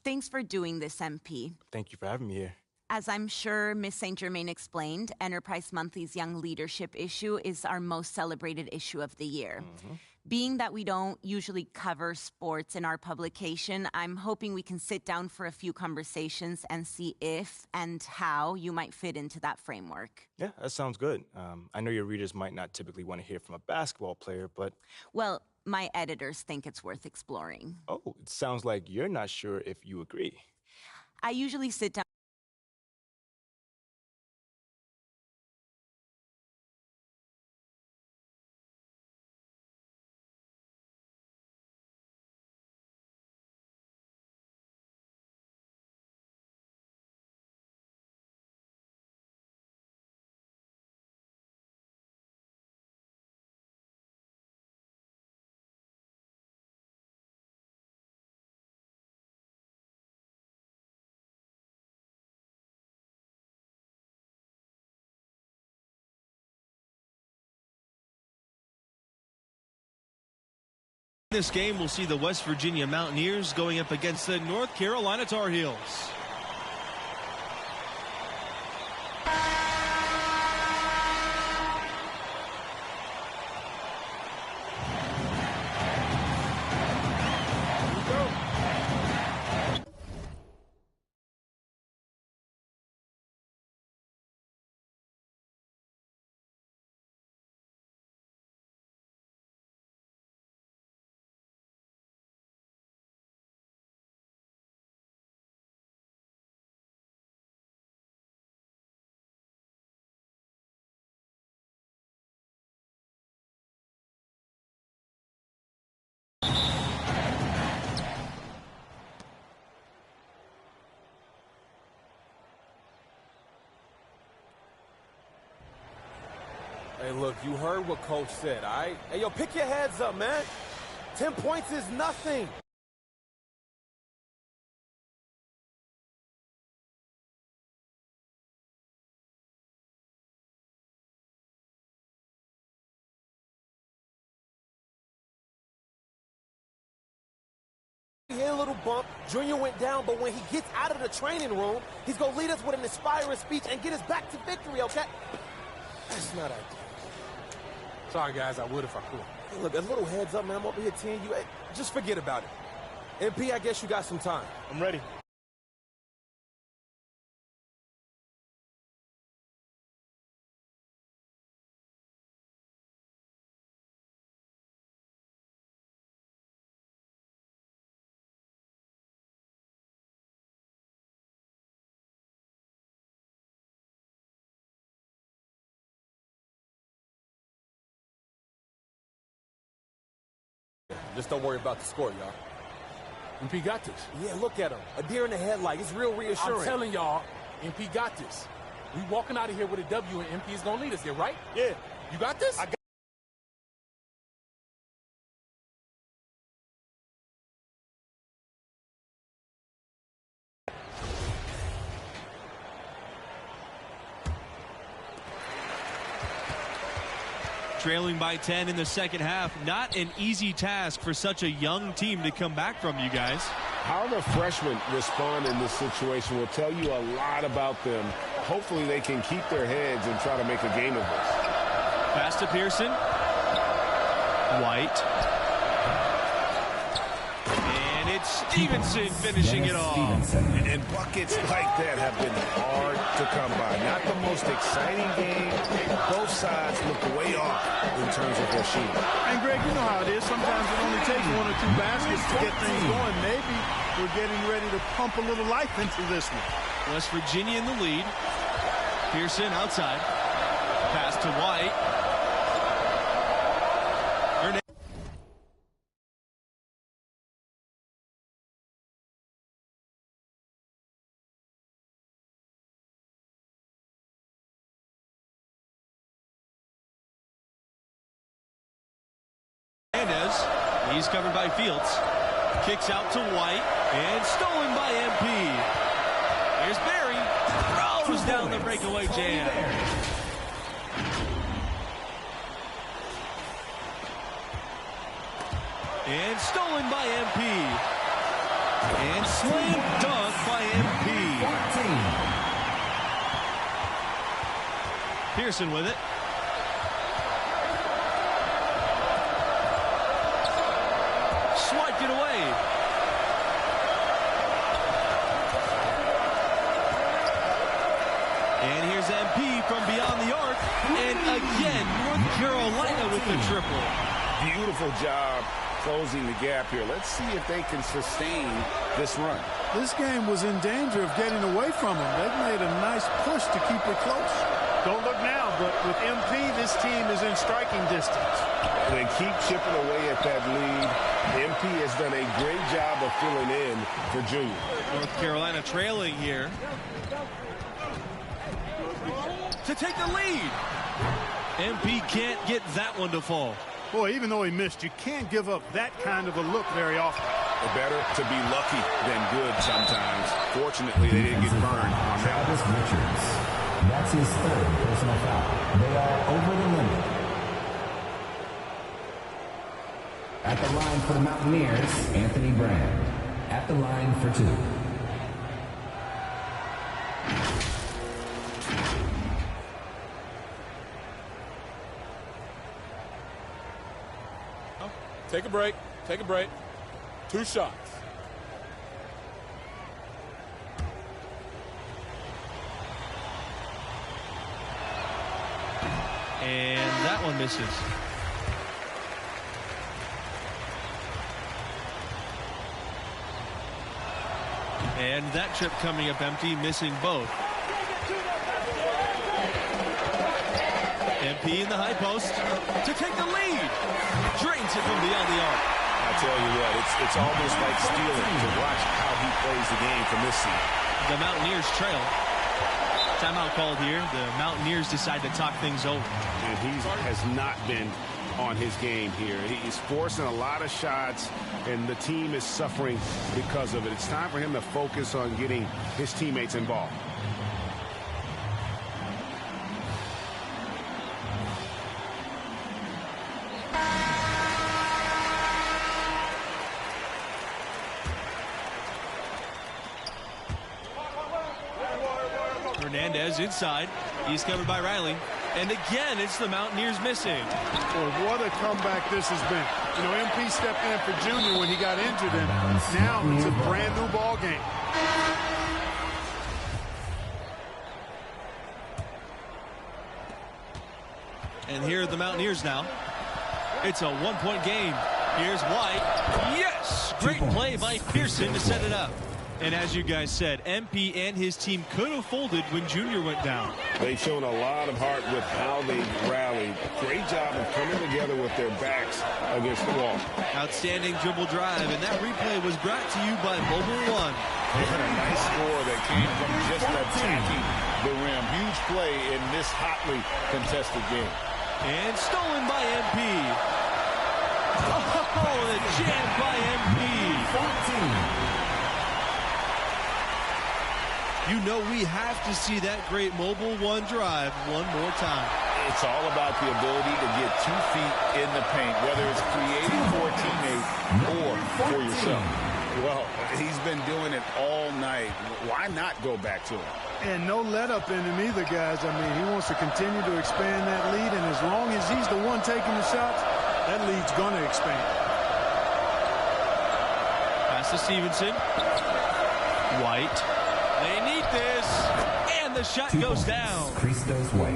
Thanks for doing this, MP. Thank you for having me here. As I'm sure Miss St. Germain explained, Enterprise Monthly's Young Leadership issue is our most celebrated issue of the year. Being that we don't usually cover sports in our publication, I'm hoping we can sit down for a few conversations and see if and how you might fit into that framework. Yeah, that sounds good. I know your readers might not typically want to hear from a basketball player, but... Well, my editors think it's worth exploring. Oh, it sounds like you're not sure if you agree. I usually sit down This game will see the West Virginia Mountaineers going up against the North Carolina Tar Heels. Look, you heard what Coach said, all right? Hey, yo, pick your heads up, man. 10 points is nothing. He hit a little bump. Junior went down, but when he gets out of the training room, he's going to lead us with an inspiring speech and get us back to victory, okay? That's not ideal. Sorry, guys. I would if I could. Hey, look, a little heads up, man. I'm over here teeing you. Hey, just forget about it. MP, I guess you got some time. I'm ready. Just don't worry about the score, y'all. MP got this. Yeah, look at him. A deer in the headlight. It's real reassuring. I'm telling y'all, MP got this. We walking out of here with a W, and MP is going to lead us there, right? Yeah. You got this? I got Trailing by 10 in the second half. Not an easy task for such a young team to come back from, you guys. How the freshmen respond in this situation will tell you a lot about them. Hopefully they can keep their heads and try to make a game of this. Pass to Pearson. White. And it's Stevenson finishing it off. And buckets like that have been hard to come by. Not the most exciting game. Both sides look way off in terms of their shooting. And, Greg, you know how it is. Sometimes it only takes one or two baskets to get things going. Maybe we're getting ready to pump a little life into this one. West Virginia in the lead. Pearson outside. Pass to White. He's covered by Fields. Kicks out to White. And stolen by MP. Here's Barry. Throws down the breakaway jam. And stolen by MP. And slam dunk by MP. 14. Pearson with it. Swiped it away. And here's MP from beyond the arc. And again, North Carolina with the triple. Beautiful job closing the gap here. Let's see if they can sustain this run. This game was in danger of getting away from them. They've made a nice push to keep it close. Don't look now, but with MP, this team is in striking distance. They keep chipping away at that lead. MP has done a great job of filling in for Junior. North Carolina trailing here. To take the lead. MP can't get that one to fall. Boy, even though he missed, you can't give up that kind of a look very often. Better to be lucky than good sometimes. Fortunately, they didn't get burned on that. Travis Richards. That's his third personal foul. They are over the limit. At the line for the Mountaineers, Anthony Brand. At the line for two. Take a break. Take a break. 2 shots. And that one misses. And that trip coming up empty, missing both. MP in the high post to take the lead. Drains it from beyond the arc. I tell you what, it's almost like stealing to watch how he plays the game from this seat. The Mountaineers trail. Timeout called here. The Mountaineers decide to talk things over. And he has not been on his game here. He's forcing a lot of shots, and the team is suffering because of it. It's time for him to focus on getting his teammates involved. Hernandez inside. He's covered by Riley. And again, it's the Mountaineers missing. Well, what a comeback this has been. You know, MP stepped in for Junior when he got injured, and now it's a brand new ball game. And here are the Mountaineers now. It's a one-point game. Here's White. Yes! Great play by Pearson to set it up. And as you guys said, MP and his team could have folded when Junior went down. They've shown a lot of heart with how they rallied. Great job of coming together with their backs against the wall. Outstanding dribble drive, and that replay was brought to you by Mobile One. They had a nice score that came from just attacking the rim. Huge play in this hotly contested game. And stolen by MP. Oh, the jam by MP. 14. You know we have to see that great Mobile One drive one more time. It's all about the ability to get 2 feet in the paint, whether it's creating for a teammate or for yourself. Well, he's been doing it all night. Why not go back to him? And no let up in him either, guys. I mean, he wants to continue to expand that lead, and as long as he's the one taking the shots, that lead's going to expand. Pass to Stevenson. White. They need this, and the shot goes down.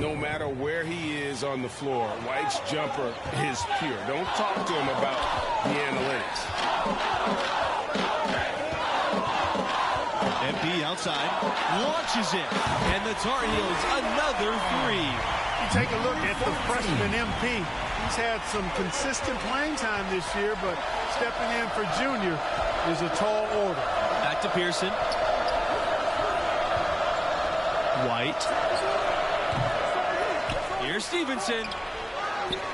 No matter where he is on the floor, White's jumper is pure. Don't talk to him about the analytics. MP outside, launches it, and the Tar Heels another three. You take a look at the freshman MP. He's had some consistent playing time this year, but stepping in for Junior is a tall order. Back to Pearson. White. Here's Stevenson.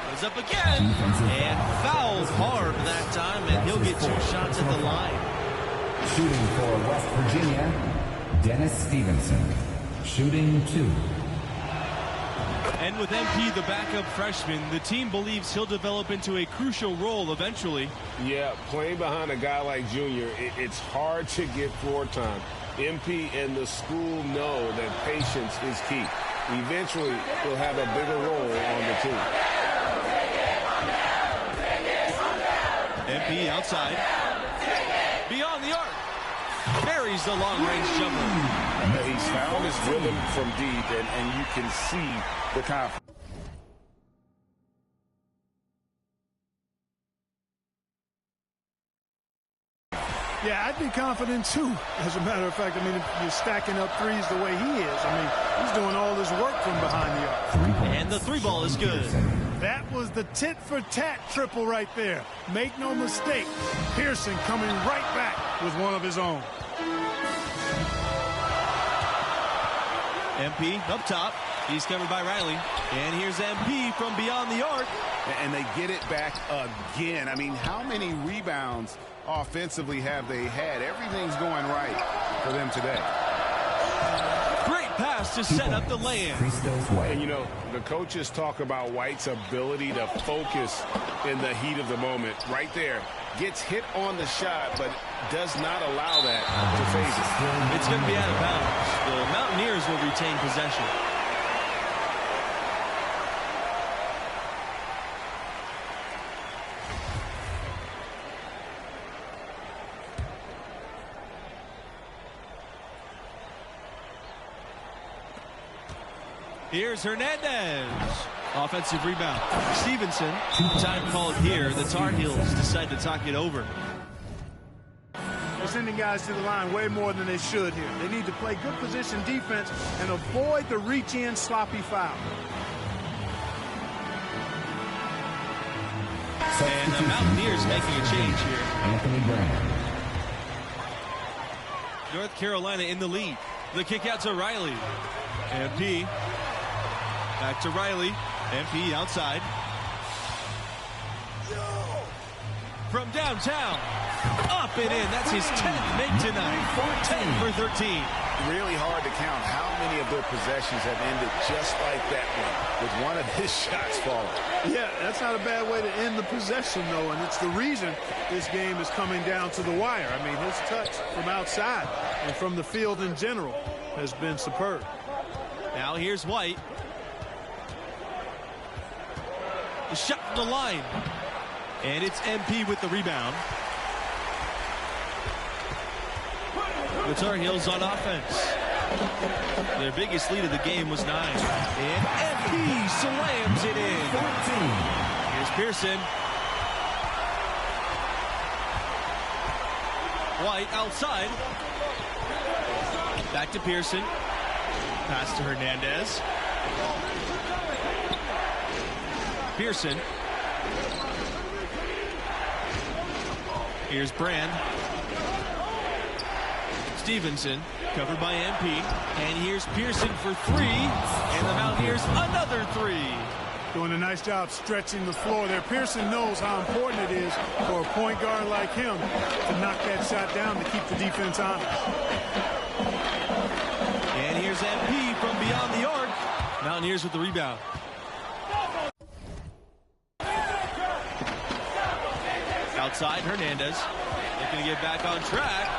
Goes up again. And fouled hard that time, and he'll get 2 shots at the line. Shooting for West Virginia, Dennis Stevenson. Shooting 2. And with MP, the backup freshman, the team believes he'll develop into a crucial role eventually. Yeah, playing behind a guy like Junior, it's hard to get floor time. MP and the school know that patience is key. Eventually, he'll have a bigger role on the team. MP outside. Beyond the arc. Buries the long-range jumper. He's found his rhythm from deep, and you can see the confidence. Yeah, I'd be confident, too, as a matter of fact. I mean, if you're stacking up threes the way he is, I mean, he's doing all this work from behind the arc. And the 3-ball is good. That was the tit-for-tat triple right there. Make no mistake, Pearson coming right back with one of his own. MP up top. He's covered by Riley. And here's MP from beyond the arc. And they get it back again. I mean, how many rebounds offensively have they had? Everything's going right for them today. Great pass to set up the lay-in. And, you know, the coaches talk about White's ability to focus in the heat of the moment. Right there. Gets hit on the shot, but does not allow that to phase it. It's going to be out of bounds. The Mountaineers will retain possession. Here's Hernandez. Offensive rebound. Stevenson. Time called here. The Tar Heels decide to talk it over. They're sending guys to the line way more than they should here. They need to play good position defense and avoid the reach-in sloppy foul. And the Mountaineers making a change here. Anthony Brand. North Carolina in the lead. The kick out to Riley. MP. Back to Riley. MP outside. From downtown. Up and in. That's his 10th make tonight. 10 for 13. Really hard to count how many of their possessions have ended just like that one, with one of his shots falling. Yeah, that's not a bad way to end the possession, though, and it's the reason this game is coming down to the wire. I mean, his touch from outside and from the field in general has been superb. Now here's White. The shot from the line. And it's MP with the rebound. The Tar Heels on offense. Their biggest lead of the game was 9. And MP slams it in. 14. Here's Pearson. White outside. Back to Pearson. Pass to Hernandez. Pearson. Here's Brand. Stevenson, covered by MP. And here's Pearson for 3. And the Mountaineers another 3. Doing a nice job stretching the floor there. Pearson knows how important it is for a point guard like him to knock that shot down to keep the defense honest. And here's MP from beyond the arc. Mountaineers with the rebound. Outside, Hernandez looking to get back on track.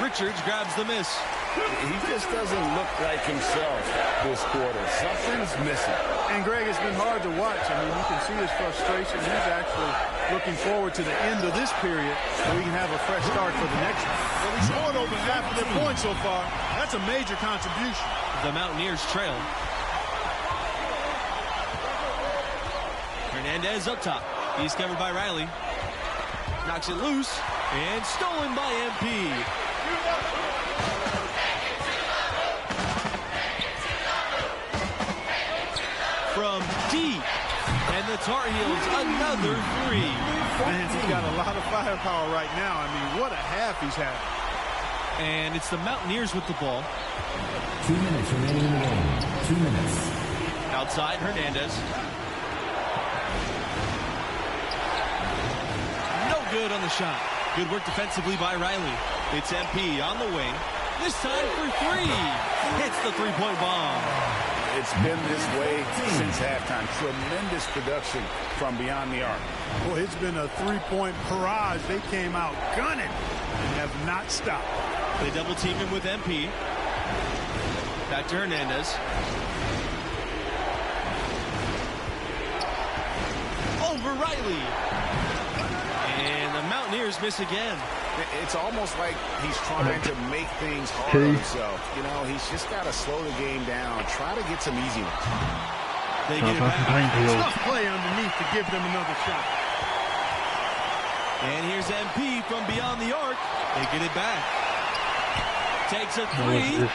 Richards grabs the miss. He just doesn't look like himself this quarter. Something's missing. And Greg, it's been hard to watch. I mean, you can see his frustration. He's actually looking forward to the end of this period so we can have a fresh start for the next one. Well, he's scored over half of their points so far. That's a major contribution. The Mountaineers trail. Hernandez up top. He's covered by Riley. Knocks it loose and stolen by MP. From deep, and the Tar Heels another 3. Man, he's got a lot of firepower right now. I mean, what a half he's had. And it's the Mountaineers with the ball. 2 minutes remaining in the game. 2 minutes. Outside, Hernandez. No good on the shot. Good work defensively by Riley. It's MP on the wing. This time for 3. Hits the three-point bomb. It's been this way since halftime. Tremendous production from beyond the arc. Well, it's been a three-point barrage. They came out gunning and have not stopped. They double team him with MP. Back to Hernandez. Over Riley. And the Mountaineers miss again. It's almost like he's trying to make things hard on himself. You know, he's just got to slow the game down. Try to get some easy ones. They get it back. Tough play underneath to give them another shot. And here's MP from beyond the arc. They get it back. Takes a 3. And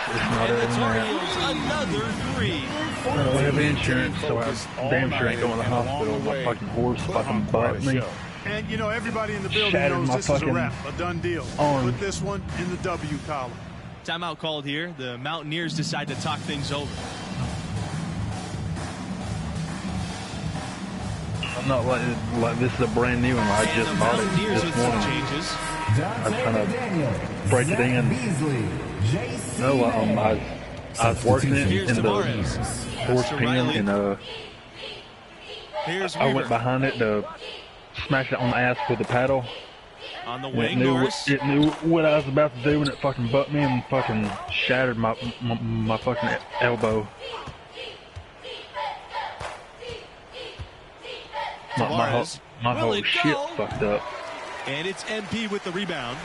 the Tar Heels another 3. I don't have insurance, so I damn sure ain't going to the hospital. My fucking horse fucking bought me. And, you know, everybody in the building knows this is a wrap, a done deal. Put this one in the W column. Timeout called here. The Mountaineers decide to talk things over. I'm not like this is a brand new one. I just bought it this morning. Changes. I was trying to break it in. No, I was working it in the horse pen, and I went behind it to smash it on the ass with the paddle. On the wing, it knew what I was about to do, and it fucking butt me and fucking shattered my fucking elbow. My whole shit fucked up. And it's MP with the rebound.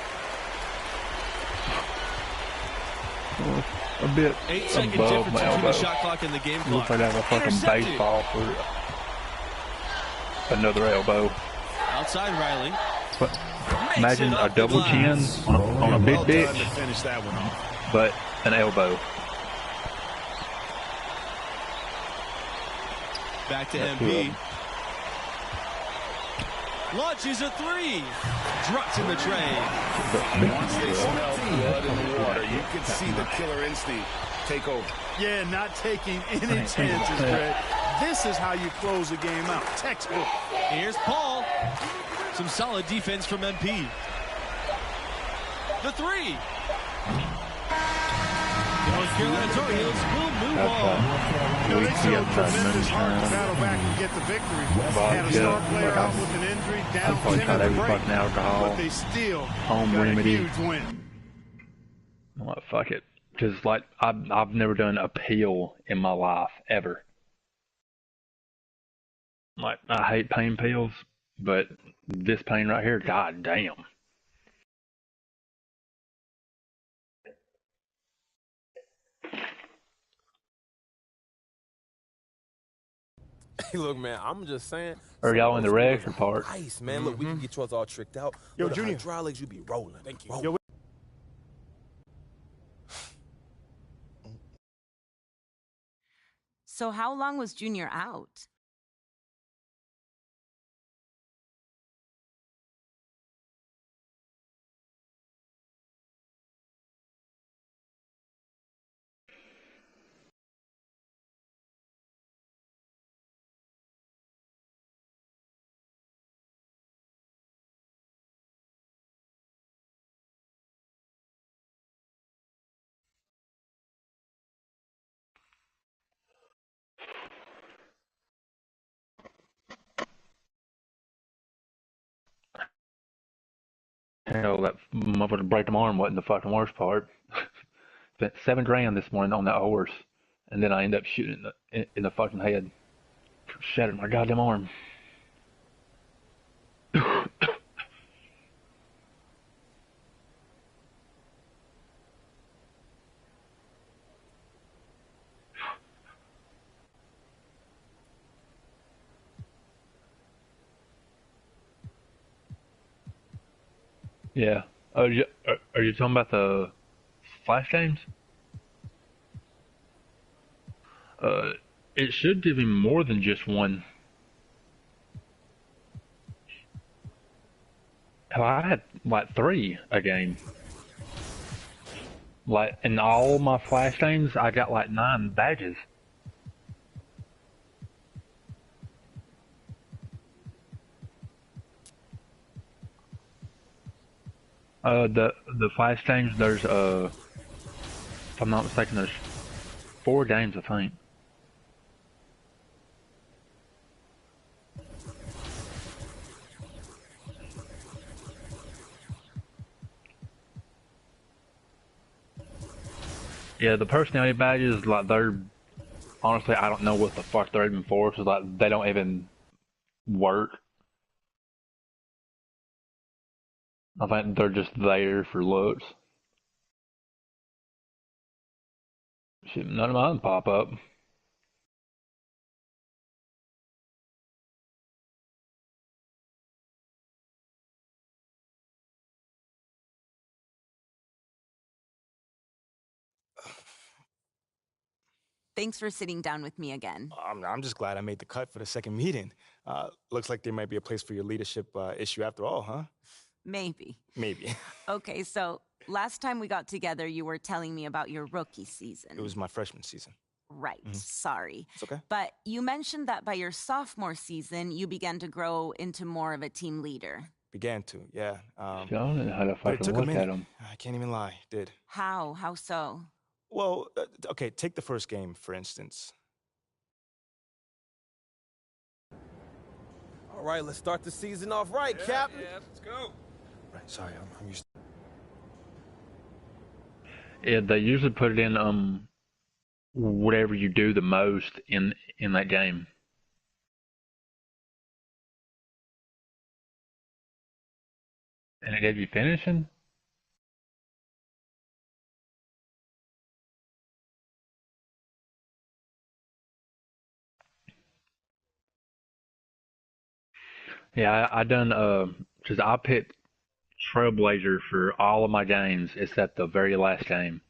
A bit 8-second above difference my between elbow. the shot clock and the game clock. Looks like I have a fucking baseball for another elbow. Outside Riley. But imagine a double chin on a big bitch, but an elbow. Back to MP. Launches a 3. Drops in the tray. Once they smell blood in the water, you can see the killer instinct take over. Yeah, not taking any chances, Greg. This is how you close a game out. Textbook. Here's Paul. Some solid defense from MP. The three. North Carolina Tar Heels will move on. They showed tremendous heart to battle back and get the victory. Had a star player out with an injury, down 10 at the break, but they still got a huge win. Well, fuck it. Because, like, I've never done a peel in my life, ever. Like, I hate pain pills, but this pain right here, god damn. Hey, look, man, I'm just saying. Are y'all in the record part? Nice, man. Look, we can get yours all tricked out. Yo, With Junior. hydraulics, you be rolling. Thank you. Yo, So how long was Junior out? Hell, that motherfucker to break my arm wasn't the fucking worst part. Spent $7 grand this morning on that horse, and then I ended up shooting in the fucking head. Shattered my goddamn arm. Yeah. Are you talking about the flash games? It should give him more than just one. Hell, I had like 3 a game. Like in all my flash games, I got like 9 badges. The flash games, there's if I'm not mistaken, there's 4 games, I think. Yeah, the personality badges, like, they're honestly, I don't know what the fuck they're even for, because like they don't even work. I think they're just there for looks. Shit, none of mine pop up. Thanks for sitting down with me again. I'm just glad I made the cut for the second meeting. Looks like there might be a place for your leadership issue after all, huh? Maybe. Maybe. Okay, so last time we got together, you were telling me about your rookie season. It was my freshman season. Right, sorry. It's okay. But you mentioned that by your sophomore season, you began to grow into more of a team leader. Began to, yeah. I don't know how to But it fucking took a look at minute. them. I can't even lie, it did. How? How so? Well, okay, take the first game, for instance. All right, let's start the season off right, Captain. Yeah, let's go. Right, sorry, I'm used Yeah, they usually put it in whatever you do the most in that game. And it gave you finishing? Yeah, I done because I picked Trailblazer for all of my games except the very last game.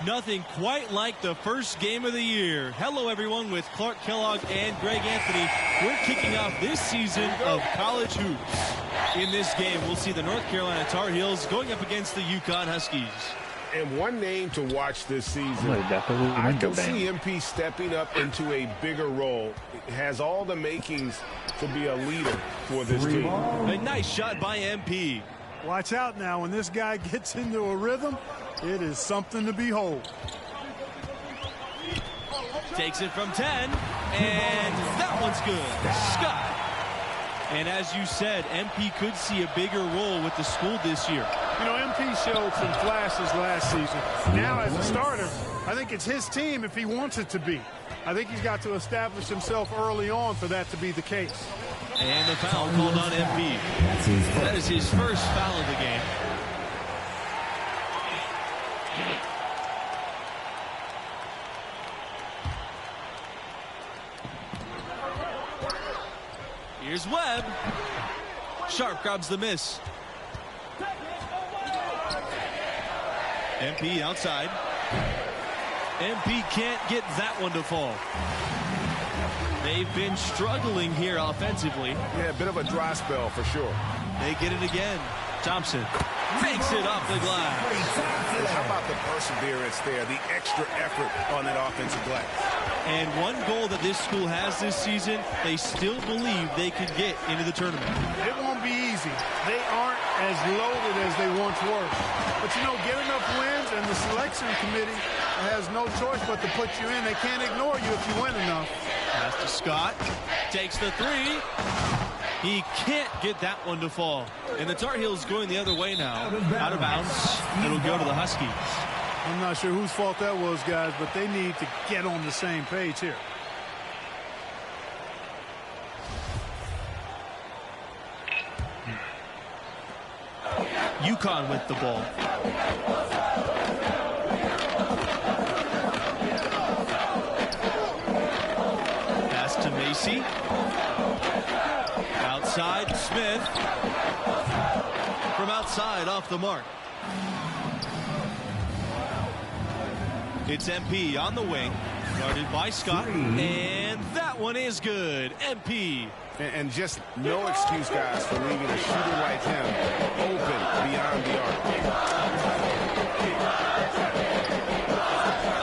Nothing quite like the first game of the year. Hello, everyone, with Clark Kellogg and Greg Anthony. We're kicking off this season of college hoops. In this game, we'll see the North Carolina Tar Heels going up against the UConn Huskies. And one name to watch this season, I can see MP stepping up into a bigger role. It has all the makings to be a leader for this team. A nice shot by MP. Watch out now. When this guy gets into a rhythm, it is something to behold. Takes it from 10, and that one's good. Scott. And as you said, MP could see a bigger role with the school this year. You know, MP showed some flashes last season. Now, as a starter, I think it's his team if he wants it to be. I think he's got to establish himself early on for that to be the case. And the foul called on MP. That is his first foul of the game. Here's Webb. Sharp grabs the miss. MP outside. MP can't get that one to fall. They've been struggling here offensively. Yeah, a bit of a dry spell for sure. They get it again. Thompson makes it off the glass. How about the perseverance there, the extra effort on that offensive glass? And one goal that this school has this season, they still believe they could get into the tournament. It won't be easy. They aren't as loaded as they once were. But, you know, get enough wins, and the selection committee has no choice but to put you in. They can't ignore you if you win enough. Pass to Scott. Takes the three. He can't get that one to fall. And the Tar Heels going the other way now. Out of bounds. It'll go to the Huskies. I'm not sure whose fault that was, guys, but they need to get on the same page here. UConn with the ball. Pass to Macy. Outside, Smith. From outside, off the mark. It's MP on the wing, guarded by Scott, and that one is good. MP. And just no excuse, guys, for leaving a shooter like him open beyond the arc.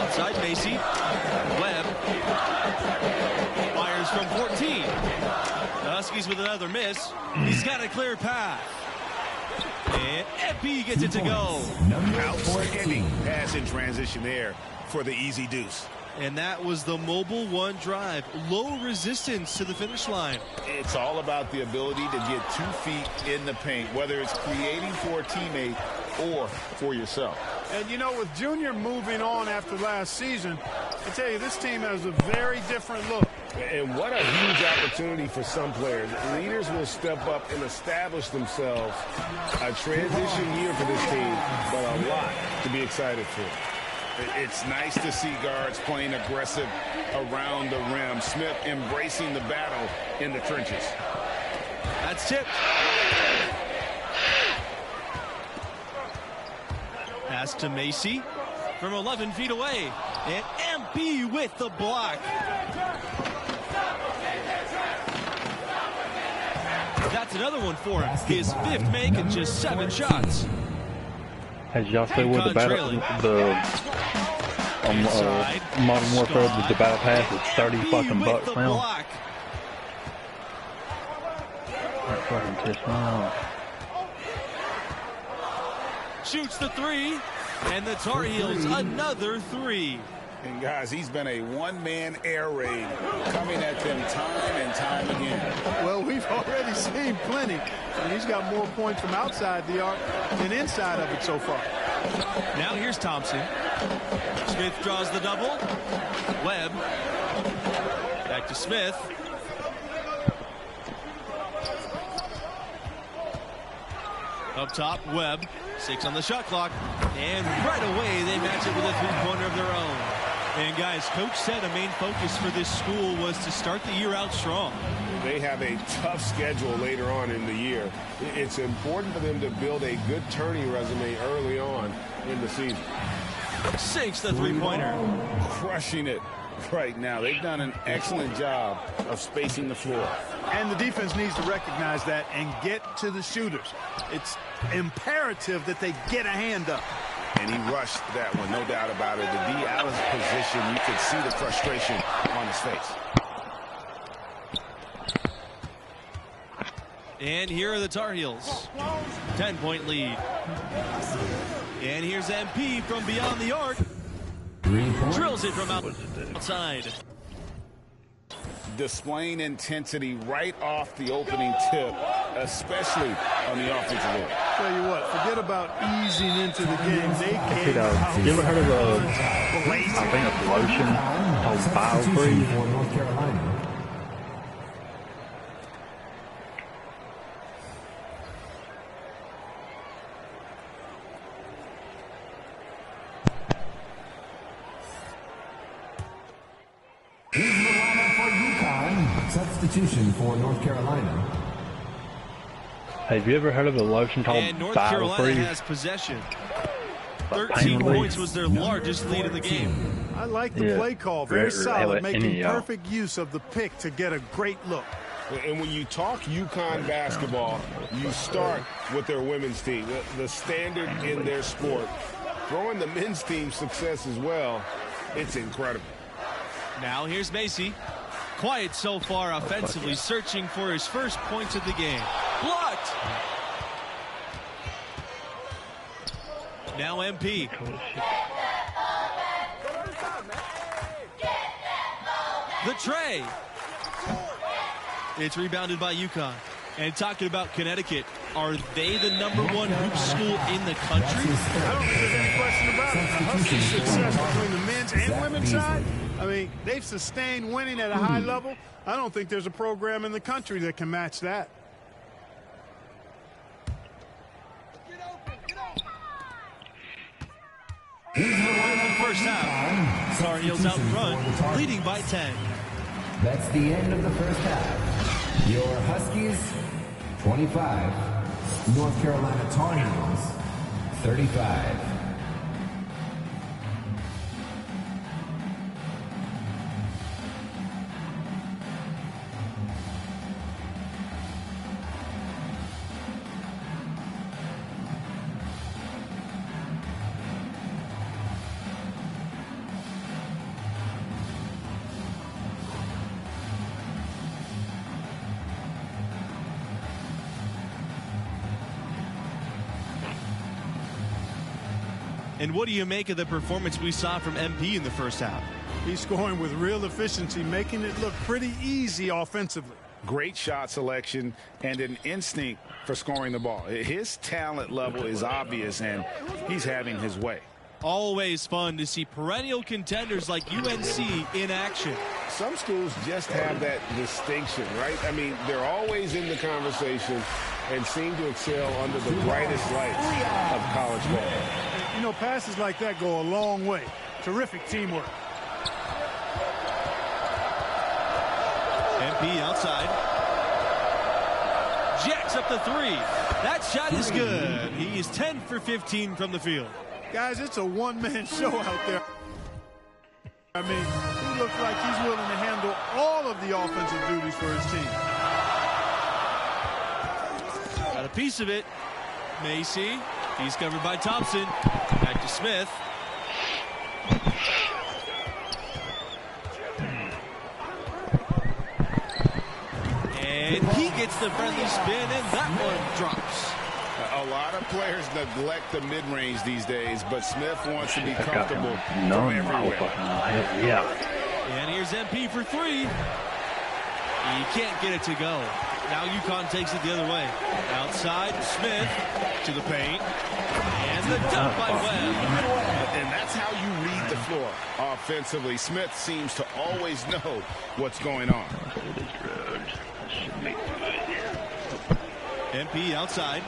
Outside Macy. Webb. Fires from 14. The Huskies with another miss. He's got a clear path. And MP gets it to go. Outstanding pass in transition there for the easy deuce. And that was the Mobile One drive. Low resistance to the finish line. It's all about the ability to get 2 feet in the paint, whether it's creating for a teammate or for yourself. And, you know, with Junior moving on after last season, I tell you, this team has a very different look. And what a huge opportunity for some players. Leaders will step up and establish themselves. A transition year for this team, but a lot to be excited for. It's nice to see guards playing aggressive around the rim. Smith embracing the battle in the trenches. That's tipped. Pass to Macy from 11 feet away. And MP with the block. That's another one for him. His fifth make in just 7 shots. As y'all say with the battle, Modern Warfare, the battle pass is 30 fucking bucks now. That fucking pissed me off. Shoots the three, and the Tar Heels another three. And guys, he's been a one-man air raid coming at them time and time again. Well, we've already seen plenty. And he's got more points from outside the arc than inside of it so far. Now here's Thompson. Smith draws the double. Webb. Back to Smith. Up top, Webb. 6 on the shot clock. And right away, they match it with a three-pointer of their own. And guys, Coach said a main focus for this school was to start the year out strong. They have a tough schedule later on in the year. It's important for them to build a good turning resume early on in the season. sinks the three-pointer. Crushing it right now. They've done an excellent job of spacing the floor. And the defense needs to recognize that and get to the shooters. It's imperative that they get a hand up. And he rushed that one, no doubt about it. The D out of position, you could see the frustration on his face. And here are the Tar Heels. 10-point lead. And here's MP from beyond the arc. Drills it from outside. Displaying intensity right off the opening tip, especially on the offensive end. Tell you what, forget about easing into the game. They can't. You ever heard of I think a lotion called BioFree? For North Carolina. Here's the lineup for UConn. Substitution for North Carolina. Have you ever heard of a lotion called And North Carolina BioFree? has possession. 13 points was their largest lead in the game. I like the play call. Very solid, making anyhow. perfect use of the pick to get a great look. And when you talk UConn basketball, you start with their women's team, the standard in their sport. Throwing the men's team success as well, it's incredible. Now here's Macy. Quiet so far offensively, searching for his first points of the game. Blocked! Now MP. The tray. It's rebounded by UConn. And talking about Connecticut, are they the #1 hoop school in the country? I don't think there's any question about it. The Huskies' success between the men's and women's side, I mean, they've sustained winning at a high level. I don't think there's a program in the country that can match that. First half, Tar Heels out front, leading by 10. That's the end of the first half. Your Huskies, 25. North Carolina Tar Heels, 35. And what do you make of the performance we saw from MP in the first half? He's scoring with real efficiency, making it look pretty easy offensively. Great shot selection and an instinct for scoring the ball. His talent level is obvious, and he's having his way. Always fun to see perennial contenders like UNC in action. Some schools just have that distinction, right? I mean, they're always in the conversation and seem to excel under the brightest lights of college ball. You know, passes like that go a long way. Terrific teamwork. MP outside. Jacks up the three. That shot is good. He is 10 for 15 from the field. Guys, it's a one-man show out there. I mean, he looks like he's willing to handle all of the offensive duties for his team. Got a piece of it. Macy. He's covered by Thompson. Back to Smith. And he gets the friendly spin, and that one drops. A lot of players neglect the mid-range these days, but Smith wants to be comfortable from everywhere. And here's MP for three. He can't get it to go. Now UConn takes it the other way. Outside, Smith to the paint. And the dunk by Webb. And that's how you read the floor offensively. Smith seems to always know what's going on. MP outside.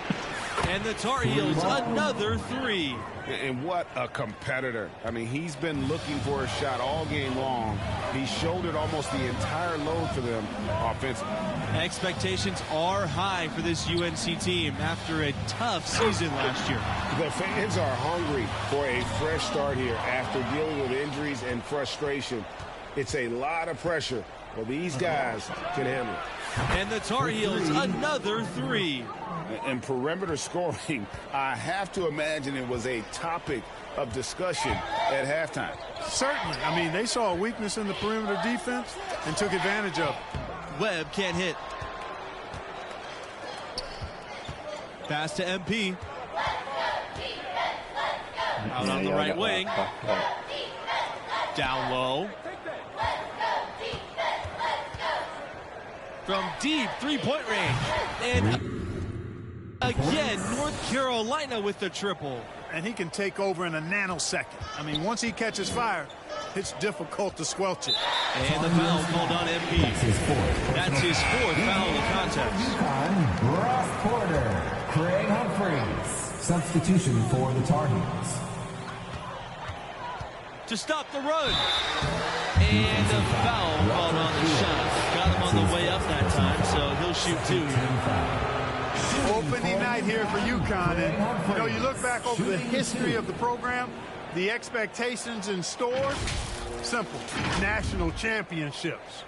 And the Tar Heels another 3. And what a competitor. I mean, he's been looking for a shot all game long. He shouldered almost the entire load for them offensively. Expectations are high for this UNC team after a tough season last year. The fans are hungry for a fresh start here after dealing with injuries and frustration. It's a lot of pressure, but these guys can handle it. And the Tar Heels another 3. And perimeter scoring, I have to imagine it was a topic of discussion at halftime. Certainly. I mean, they saw a weakness in the perimeter defense and took advantage of it. Webb can't hit. Pass to MP. Out on the right wing. Down low. From deep three-point range. And again, North Carolina with the triple. And he can take over in a nanosecond. I mean, once he catches fire, it's difficult to squelch it. And the foul called on MP. That's his fourth foul of the contest. UConn, Ross Porter, Craig Humphreys. Substitution for the Tar Heels. To stop the run. And a foul called on the shot. Got him on the way up that time, so he'll shoot 2 here. Opening night here for UConn. And, you know, you look back over the history of the program, the expectations in store, simple, national championships.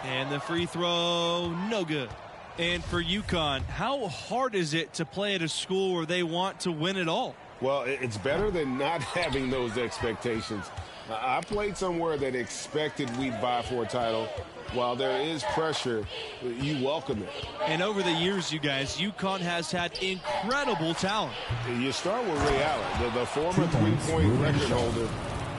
And the free throw, no good. And for UConn, how hard is it to play at a school where they want to win it all? Well, it's better than not having those expectations. I played somewhere that expected we'd vie for a title. While there is pressure, you welcome it. And over the years, you guys, UConn has had incredible talent. You start with Ray Allen, the former three-point record holder,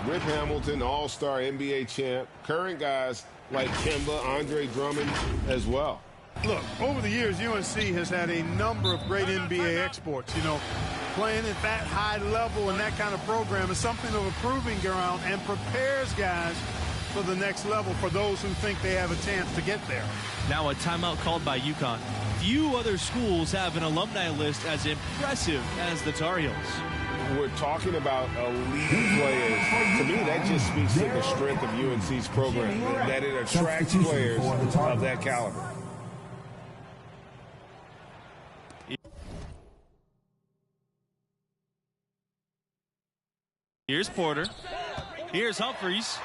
Rip Hamilton, all-star NBA champ, current guys like Kemba, Andre Drummond as well. Look, over the years, UNC has had a number of great NBA exports. You know, playing at that high level and that kind of program is something of a proving ground and prepares guys for the next level for those who think they have a chance to get there. Now a timeout called by UConn. Few other schools have an alumni list as impressive as the Tar Heels. We're talking about elite players. To me, that just speaks to the strength of UNC's program, that it attracts players of that caliber. Here's Porter. Here's Humphreys.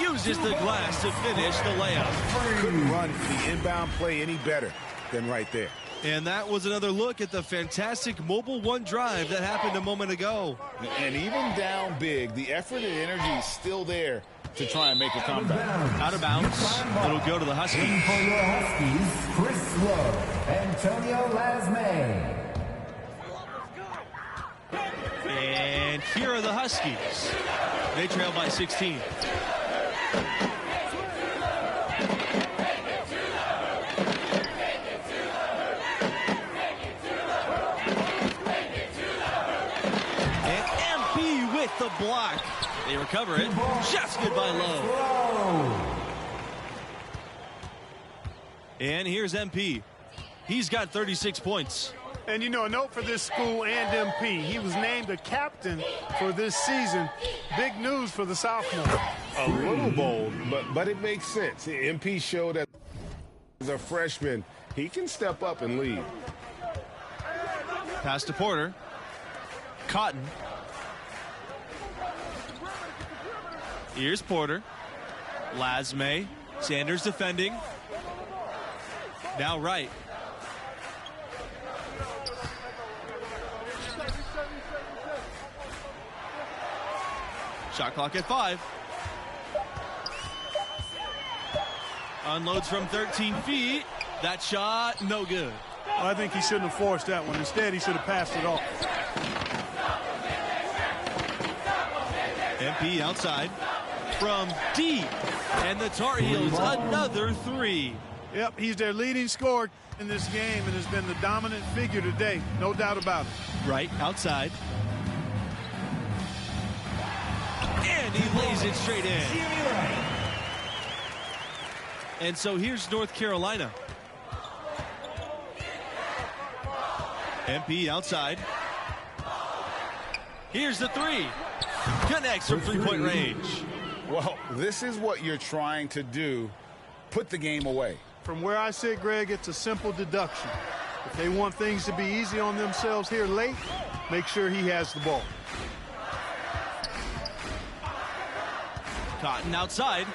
Uses the glass to finish the layup. Couldn't run the inbound play any better than right there. And that was another look at the fantastic Mobile One drive that happened a moment ago. And even down big, the effort and energy is still there to try and make a comeback. Out of bounds. It'll go to the Huskies. In for your Huskies, Chris Lowe, Antonio Lasme. And here are the Huskies. They trail by 16. And MP with the block. They recover it. Just good by Lowe. And here's MP. He's got 36 points. And, you know, a note for this school and MP. He was named a captain for this season. Big news for the sophomore. A little bold, but it makes sense. MP showed that as a freshman, he can step up and lead. Pass to Porter. Cotton. Here's Porter. Lasme. Sanders defending. Now right. Shot clock at 5. Unloads from 13 feet. That shot, no good. I think he shouldn't have forced that one. Instead, he should have passed it off. MP outside from deep. And the Tar Heels another 3. Yep, he's their leading scorer in this game and has been the dominant figure today. No doubt about it. Right, outside. And he lays it straight in. And so here's North Carolina. MP outside. Here's the three. Connects from three-point range. Well, this is what you're trying to do. Put the game away. From where I sit, Greg, it's a simple deduction. If they want things to be easy on themselves here late, make sure he has the ball. Cotton outside.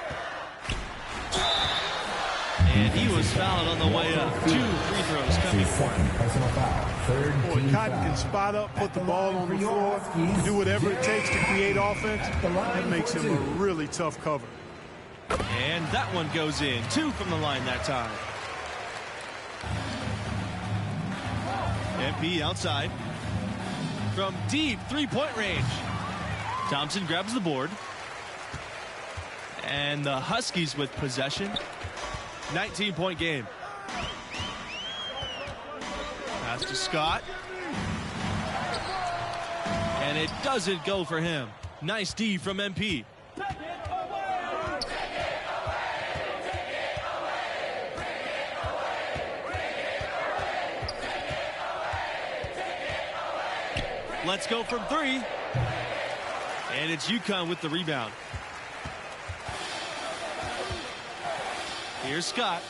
And he was fouled on the way up. 2 free throws coming for him. Boy, Cotton can spot up, put the ball on the floor, do whatever it takes to create offense. That makes him a really tough cover. And that one goes in. 2 from the line that time. MP outside. From deep three-point range. Thompson grabs the board. And the Huskies with possession. 19-point game. Pass to Scott. And it doesn't go for him. Nice D from MP. Let's go from 3. And it's UConn with the rebound. Here's Scott.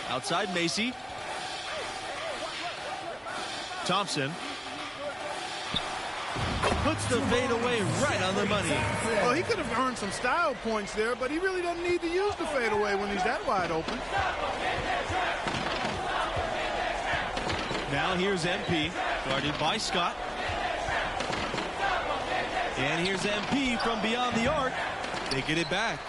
Outside Macy. Thompson. Puts the fade away right on the money. Well, he could have earned some style points there, but he really doesn't need to use the fadeaway when he's that wide open. Now here's MP, guarded by Scott. And here's MP from beyond the arc. They get it back.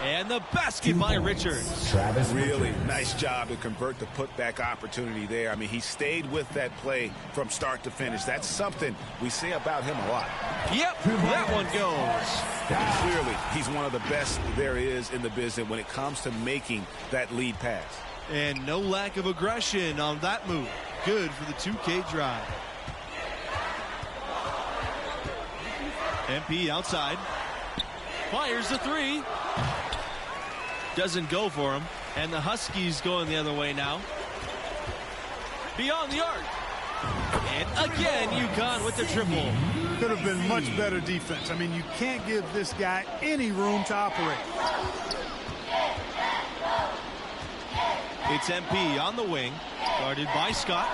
And the basket by Richards. Really nice job to convert the putback opportunity there. I mean, he stayed with that play from start to finish. That's something we say about him a lot. Yep, that one goes. Clearly, he's one of the best there is in the business when it comes to making that lead pass. And no lack of aggression on that move. Good for the 2K drive. MP outside. Fires the 3. Doesn't go for him. And the Huskies going the other way now. Beyond the arc. And again, UConn with the triple. Could have been much better defense. I mean, you can't give this guy any room to operate. It's MP on the wing, guarded by Scott.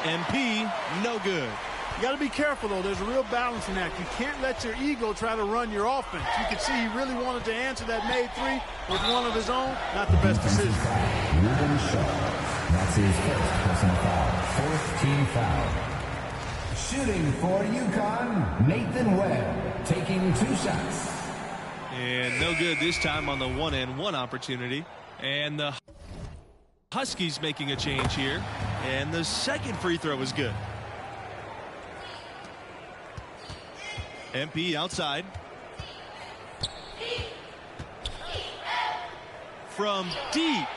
MP, no good. You got to be careful, though. There's a real balancing act. You can't let your ego try to run your offense. You can see he really wanted to answer that made 3 with one of his own. Not the best decision. Ruben Shaw. That's his first personal foul. 4th team foul. Shooting for UConn, Nathan Webb, taking 2 shots. And no good this time on the 1-and-1 opportunity. And the Huskies making a change here. And the second free throw is good. MP outside. From deep.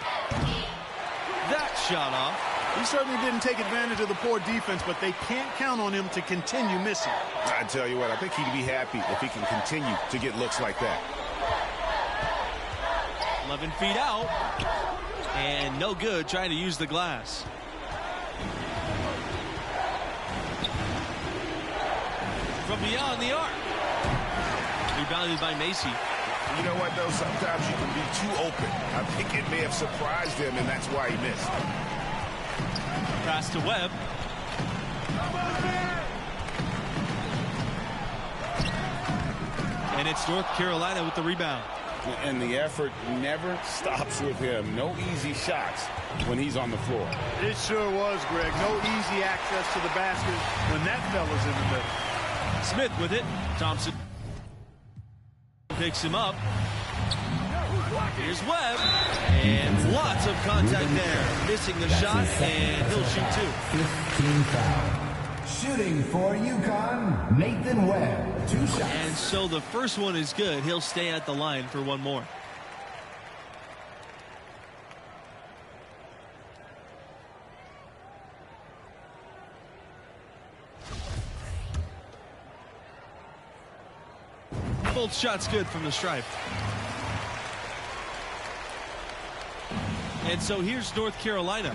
That shot off. He certainly didn't take advantage of the poor defense, but they can't count on him to continue missing. I tell you what, I think he'd be happy if he can continue to get looks like that. 11 feet out. And no good trying to use the glass. From beyond the arc. Rebounded by Macy. You know what, though? Sometimes you can be too open. I think it may have surprised him, and that's why he missed. Pass to Webb. And it's North Carolina with the rebound. And the effort never stops with him. No easy shots when he's on the floor. It sure was, Greg. No easy access to the basket when that fella's in the middle. Smith with it. Thompson picks him up. Here's Webb. And lots of contact there. Missing the shot, and he'll shoot 2. 15 foul. Shooting for UConn, Nathan Webb. 2 shots. And so the first one is good. He'll stay at the line for one more. Both shots good from the stripe. And so here's North Carolina.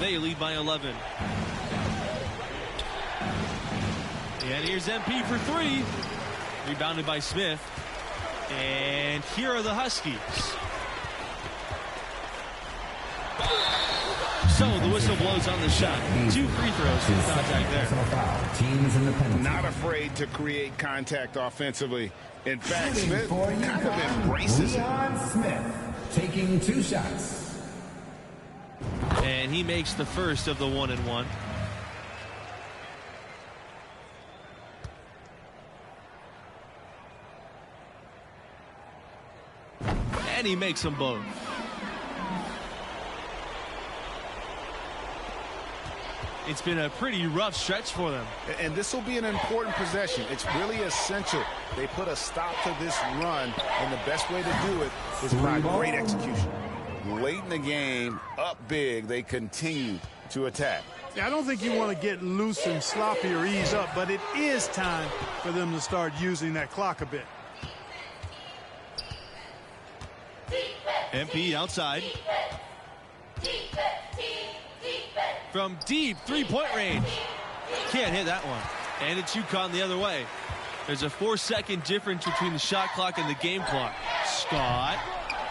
They lead by 11. And here's MP for 3. Rebounded by Smith. And here are the Huskies. So the whistle blows on the shot. 2 free throws for contact there. Not afraid to create contact offensively. In fact, Smith kind of embraces it. Smith taking 2 shots. And he makes the first of the 1-and-1. And he makes them both. It's been a pretty rough stretch for them. And this will be an important possession. It's really essential they put a stop to this run, and the best way to do it is by great execution. Late in the game, up big, they continue to attack. Yeah, I don't think you want to get loose and sloppy or ease up, but it is time for them to start using that clock a bit. MP outside. From deep 3-point range. Can't hit that one. And it's UConn the other way. There's a 4-second difference between the shot clock and the game clock. Scott.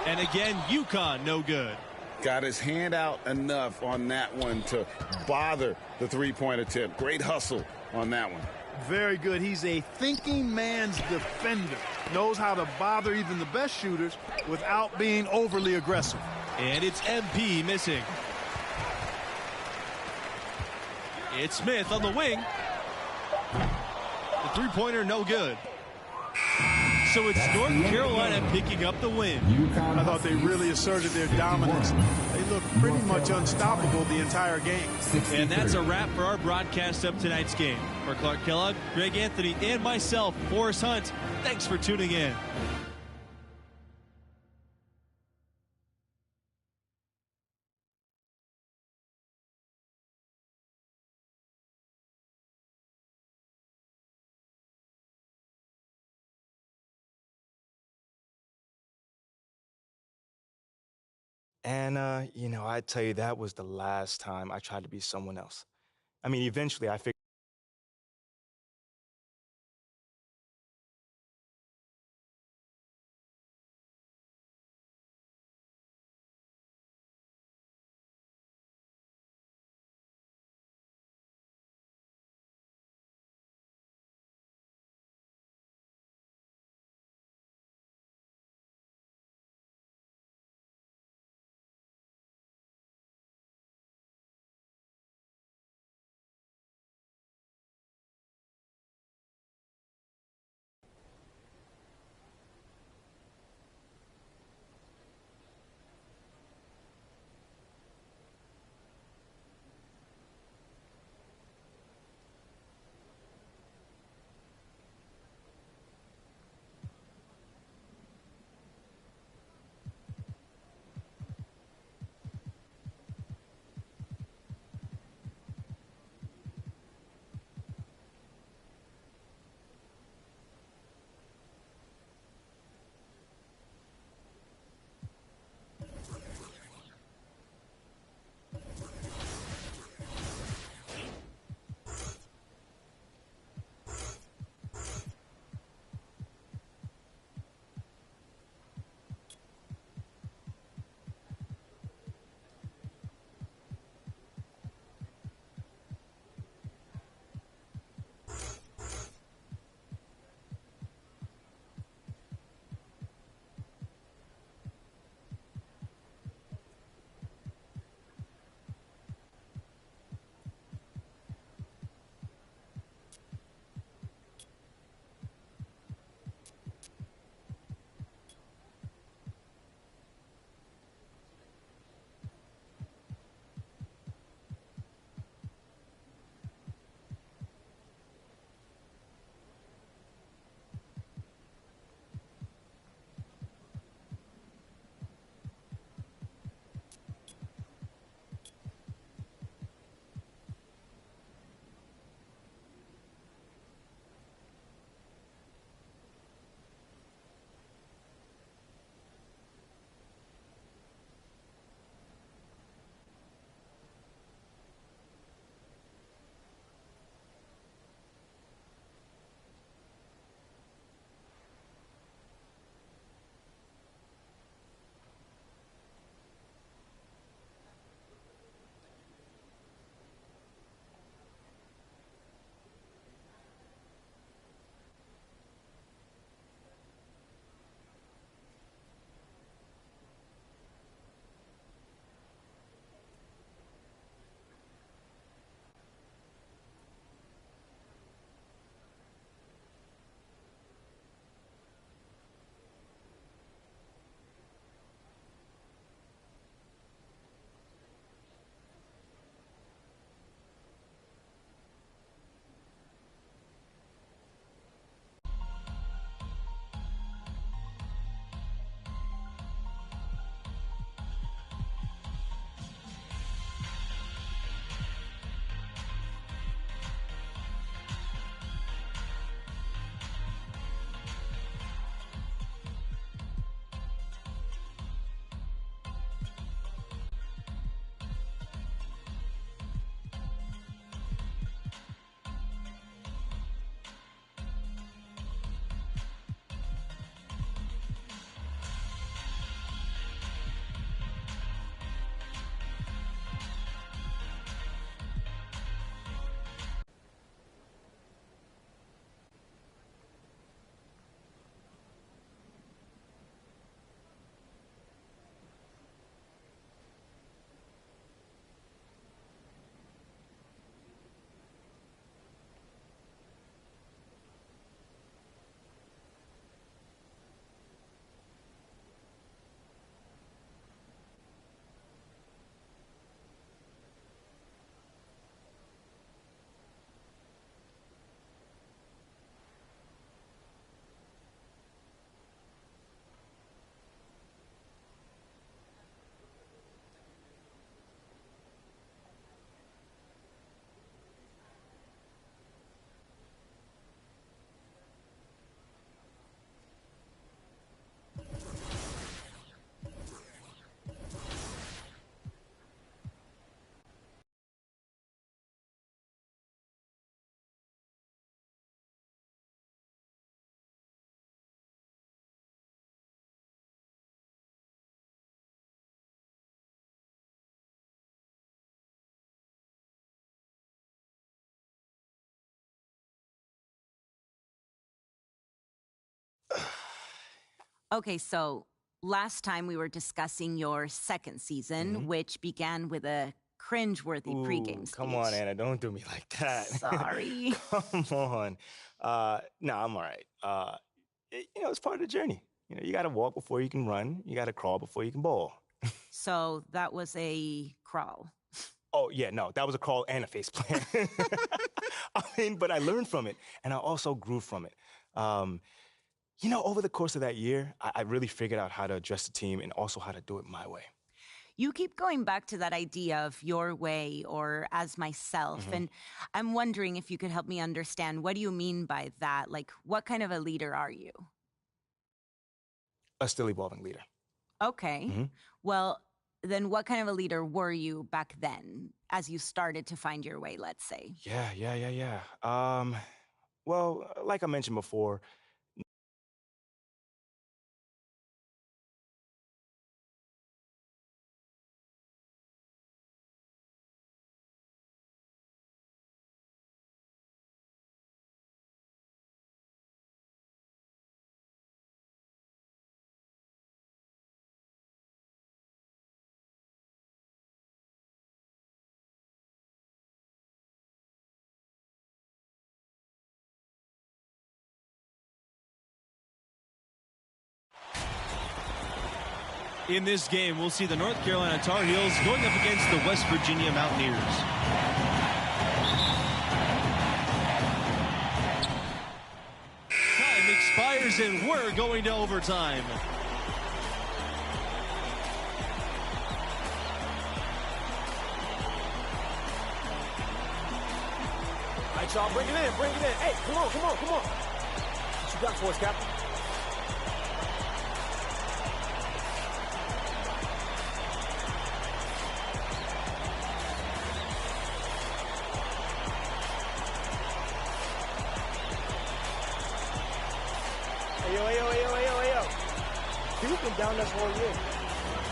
And again, UConn no good. Got his hand out enough on that one to bother the 3-point attempt. Great hustle on that one. Very good. He's a thinking man's defender. Knows how to bother even the best shooters without being overly aggressive. And it's MP missing. It's Smith on the wing. The 3-pointer no good. So it's North Carolina picking up the win. I thought they really asserted their dominance. They looked pretty much unstoppable the entire game. And that's a wrap for our broadcast of tonight's game. For Clark Kellogg, Greg Anthony, and myself, Forrest Hunt, thanks for tuning in. And, you know, I tell you, that was the last time I tried to be someone else. I mean, eventually I figured Okay, so last time we were discussing your second season, which began with a cringeworthy pregame speech. Come on, Anna, don't do me like that. Sorry. Come on. No, I'm all right. It's part of the journey. You got to walk before you can run. You got to crawl before you can bowl. So that was a crawl. Oh, yeah, no, that was a crawl and a face plant. But I learned from it, and I also grew from it. Over the course of that year, I really figured out how to address the team and also how to do it my way. You keep going back to that idea of your way or as myself, and I'm wondering if you could help me understand, what do you mean by that? Like, what kind of a leader are you? A still evolving leader. Okay. Well, then what kind of a leader were you back then as you started to find your way, let's say? Yeah. Well, like I mentioned before, In this game, we'll see the North Carolina Tar Heels going up against the West Virginia Mountaineers. Time expires and we're going to overtime. All right, y'all, bring it in. Hey, come on. What you got for us, Captain? Hey, yo. You've been down this whole year.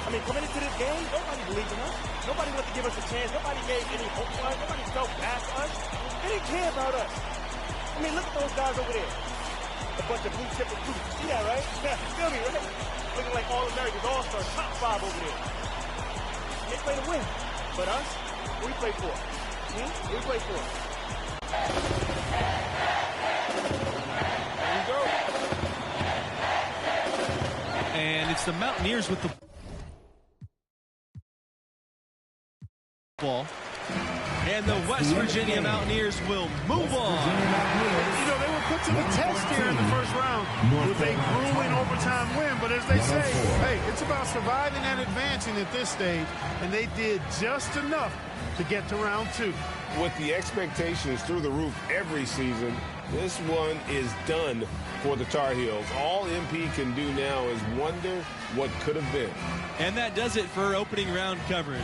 Coming into this game, nobody believed in us. Nobody wanted to give us a chance. Nobody gave any hope for us. Nobody felt bad for us. They didn't care about us. Look at those guys over there. A bunch of blue chip recruits. See that, right? Yeah, feel me, right? Looking like All-Americans, All-Stars, top 5 over there. They play to win. But us, what we play for? What we play for? There we go. And it's the Mountaineers with the ball. And the West Virginia Mountaineers will move on. They were put to the test here in the first round with a grueling overtime win. But as they say, hey, it's about surviving and advancing at this stage. And they did just enough to get to round 2. With the expectations through the roof every season, this one is done for the Tar Heels. All MP can do now is wonder what could have been. And that does it for opening round coverage.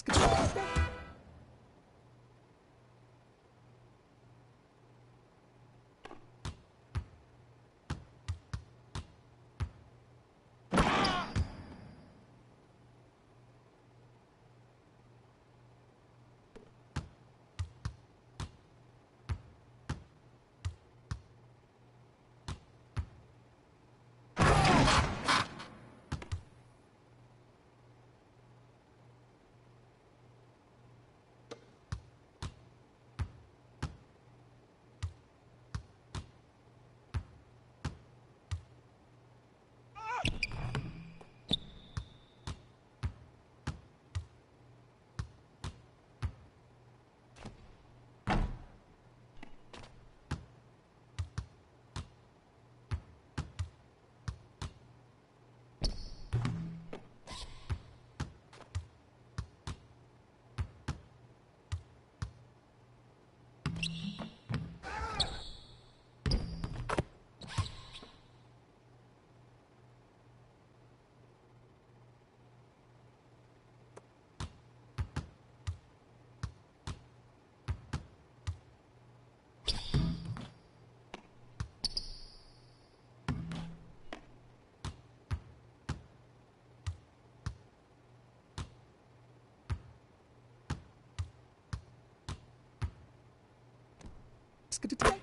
Let's get it together.